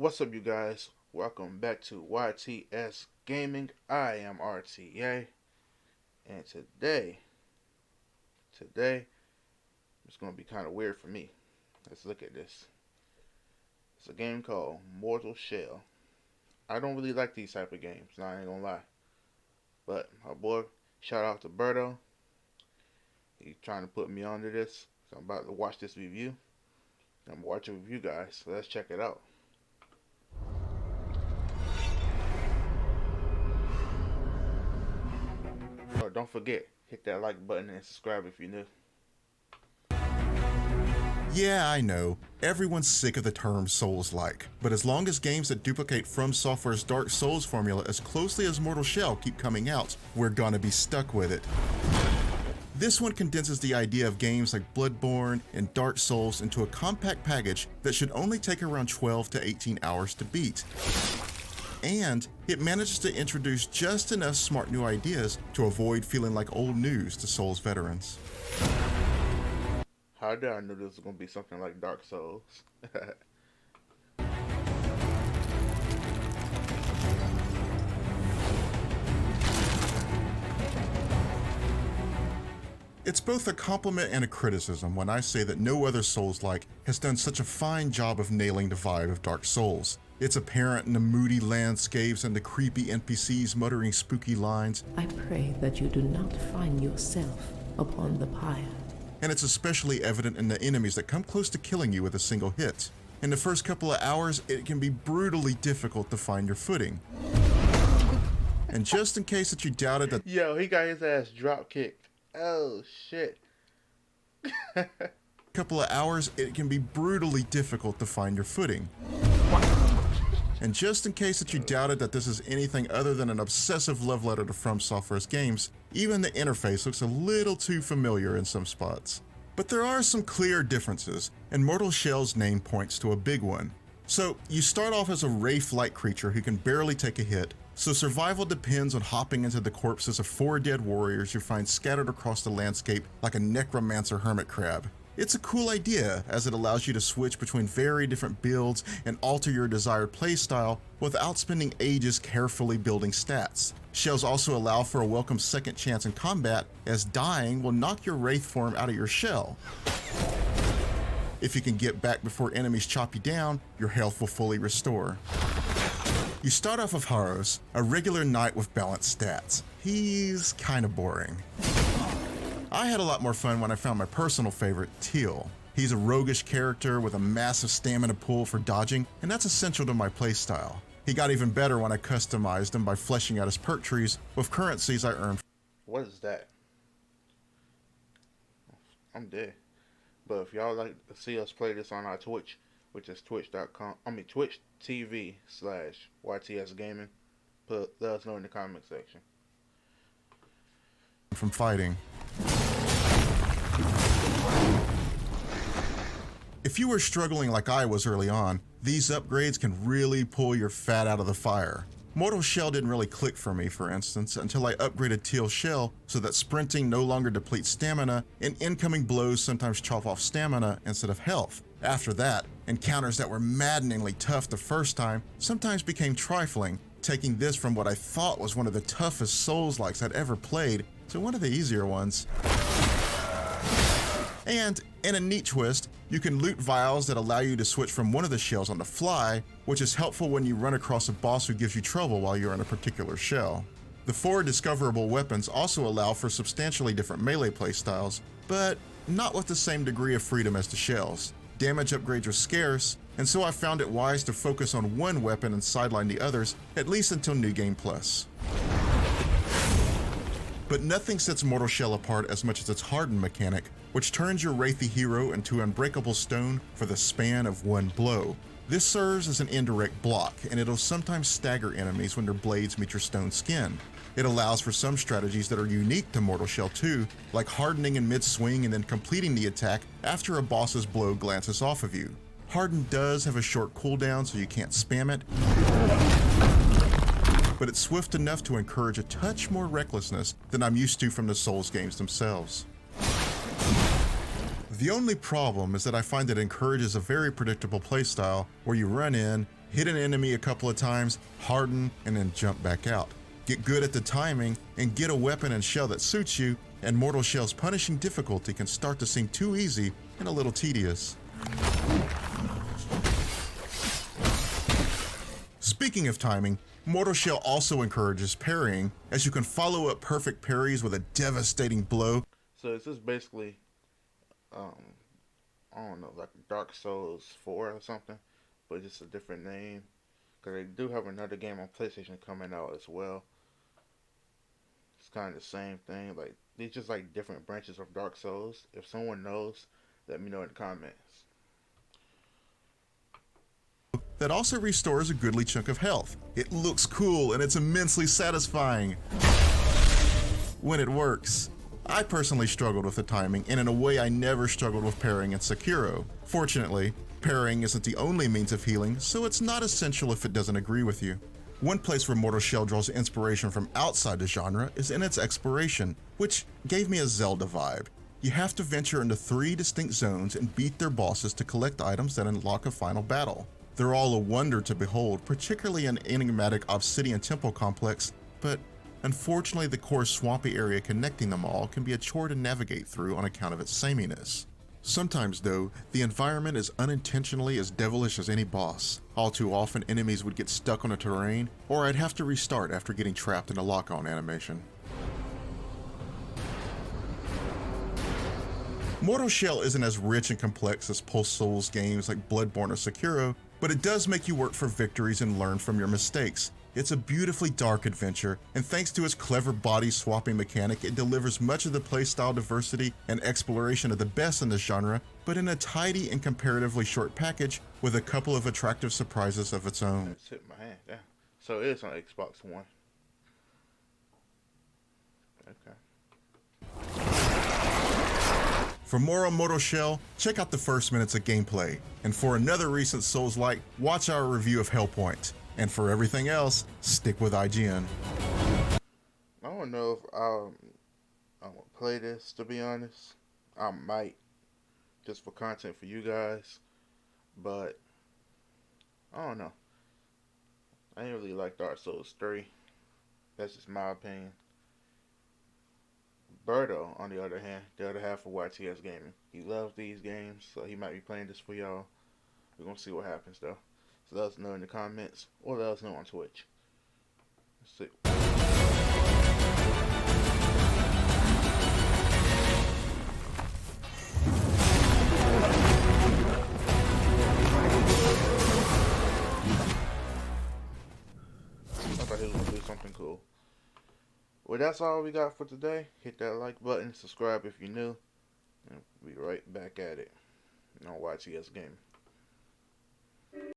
What's up, you guys? Welcome back to YTSGaming. I am RTA, and today, it's gonna be kind of weird for me. Let's look at this. It's a game called Mortal Shell. I don't really like these type of games. I ain't gonna lie, but my boy, shout out to Berto. He's trying to put me onto this, so I'm about to watch this review. I'm watching with you guys, so let's check it out. Oh, don't forget, hit that like button and subscribe if you're new. Yeah, I know. Everyone's sick of the term Souls-like, but as long as games that duplicate From Software's Dark Souls formula as closely as Mortal Shell keep coming out, we're gonna be stuck with it. This one condenses the idea of games like Bloodborne and Dark Souls into a compact package that should only take around 12 to 18 hours to beat. And it manages to introduce just enough smart new ideas to avoid feeling like old news to Souls veterans. How did I know this was gonna be something like Dark Souls? It's both a compliment and a criticism when I say that no other Souls-like has done such a fine job of nailing the vibe of Dark Souls. It's apparent in the moody landscapes and the creepy NPCs muttering spooky lines. I pray that you do not find yourself upon the pyre. And it's especially evident in the enemies that come close to killing you with a single hit. In the first couple of hours, it can be brutally difficult to find your footing. And just in case that you doubted that— Yo, he got his ass drop kicked. Oh shit. couple of hours, it can be brutally difficult to find your footing. And just in case that you doubted that this is anything other than an obsessive love letter to From Software's games, even the interface looks a little too familiar in some spots. But there are some clear differences, and Mortal Shell's name points to a big one. So, you start off as a wraith-like creature who can barely take a hit, so survival depends on hopping into the corpses of 4 dead warriors you find scattered across the landscape like a necromancer hermit crab. It's a cool idea, as it allows you to switch between very different builds and alter your desired playstyle without spending ages carefully building stats. Shells also allow for a welcome second chance in combat, as dying will knock your wraith form out of your shell. If you can get back before enemies chop you down, your health will fully restore. You start off with Haros, a regular knight with balanced stats. He's kinda boring. I had a lot more fun when I found my personal favorite, Teal. He's a roguish character with a massive stamina pool for dodging, and that's essential to my playstyle. He got even better when I customized him by fleshing out his perk trees with currencies I earned. What is that? I'm dead. But if y'all like to see us play this on our Twitch, which is Twitch TV/YTSGaming, let us know in the comment section. From fighting. If you were struggling like I was early on, these upgrades can really pull your fat out of the fire. Mortal Shell didn't really click for me, for instance, until I upgraded Teal Shell so that sprinting no longer depletes stamina and incoming blows sometimes chop off stamina instead of health. After that, encounters that were maddeningly tough the first time sometimes became trifling, taking this from what I thought was one of the toughest Souls-likes I'd ever played to one of the easier ones. And, in a neat twist, you can loot vials that allow you to switch from one of the shells on the fly, which is helpful when you run across a boss who gives you trouble while you're in a particular shell. The 4 discoverable weapons also allow for substantially different melee playstyles, but not with the same degree of freedom as the shells. Damage upgrades are scarce, and so I found it wise to focus on one weapon and sideline the others, at least until New Game Plus. But nothing sets Mortal Shell apart as much as its harden mechanic, which turns your wraithy hero into unbreakable stone for the span of one blow. This serves as an indirect block, and it'll sometimes stagger enemies when their blades meet your stone skin. It allows for some strategies that are unique to Mortal Shell 2, like hardening in mid-swing and then completing the attack after a boss's blow glances off of you. Harden does have a short cooldown, so you can't spam it, but it's swift enough to encourage a touch more recklessness than I'm used to from the Souls games themselves. The only problem is that I find it encourages a very predictable playstyle where you run in, Hit an enemy a couple of times, harden, and then jump back out. Get good at the timing and get a weapon and shell that suits you, and Mortal Shell's punishing difficulty can start to seem too easy and a little tedious. Speaking of timing, Mortal Shell also encourages parrying, as you can follow up perfect parries with a devastating blow. So is this basically, I don't know, like Dark Souls 4 or something, but just a different name? Because they do have another game on PlayStation coming out as well. It's kind of the same thing. Like, these just like different branches of Dark Souls. If someone knows, let me know in the comments. That also restores a goodly chunk of health. It looks cool and it's immensely satisfying when it works. I personally struggled with the timing, and in a way I never struggled with parrying in Sekiro. Fortunately, parrying isn't the only means of healing, so it's not essential if it doesn't agree with you. One place where Mortal Shell draws inspiration from outside the genre is in its exploration, which gave me a Zelda vibe. You have to venture into 3 distinct zones and beat their bosses to collect items that unlock a final battle. They're all a wonder to behold, particularly an enigmatic obsidian temple complex, but unfortunately the core swampy area connecting them all can be a chore to navigate through on account of its sameness. Sometimes though, the environment is unintentionally as devilish as any boss. All too often enemies would get stuck on a terrain, or I'd have to restart after getting trapped in a lock-on animation. Mortal Shell isn't as rich and complex as post-Souls games like Bloodborne or Sekiro, but it does make you work for victories and learn from your mistakes. It's a beautifully dark adventure, and thanks to its clever body swapping mechanic, it delivers much of the playstyle diversity and exploration of the best in the genre, but in a tidy and comparatively short package with a couple of attractive surprises of its own. That's hit my hand. Yeah. So it is on Xbox One. Okay. For more on Mortal Shell, check out the first minutes of gameplay. And for another recent Souls-like, watch our review of Hellpoint. And for everything else, stick with IGN. I don't know if I'm gonna play this, to be honest. I might, just for content for you guys. But I don't know. I ain't really like Dark Souls 3. That's just my opinion. Berto, on the other hand, the other half of YTSGaming, he loves these games, so he might be playing this for y'all. We're gonna see what happens though. So let us know in the comments, or let us know on Twitch. Let's see. I thought he was gonna do something cool. Well, that's all we got for today. Hit that like button, subscribe if you're new, and we'll be right back at it on YTS Gaming.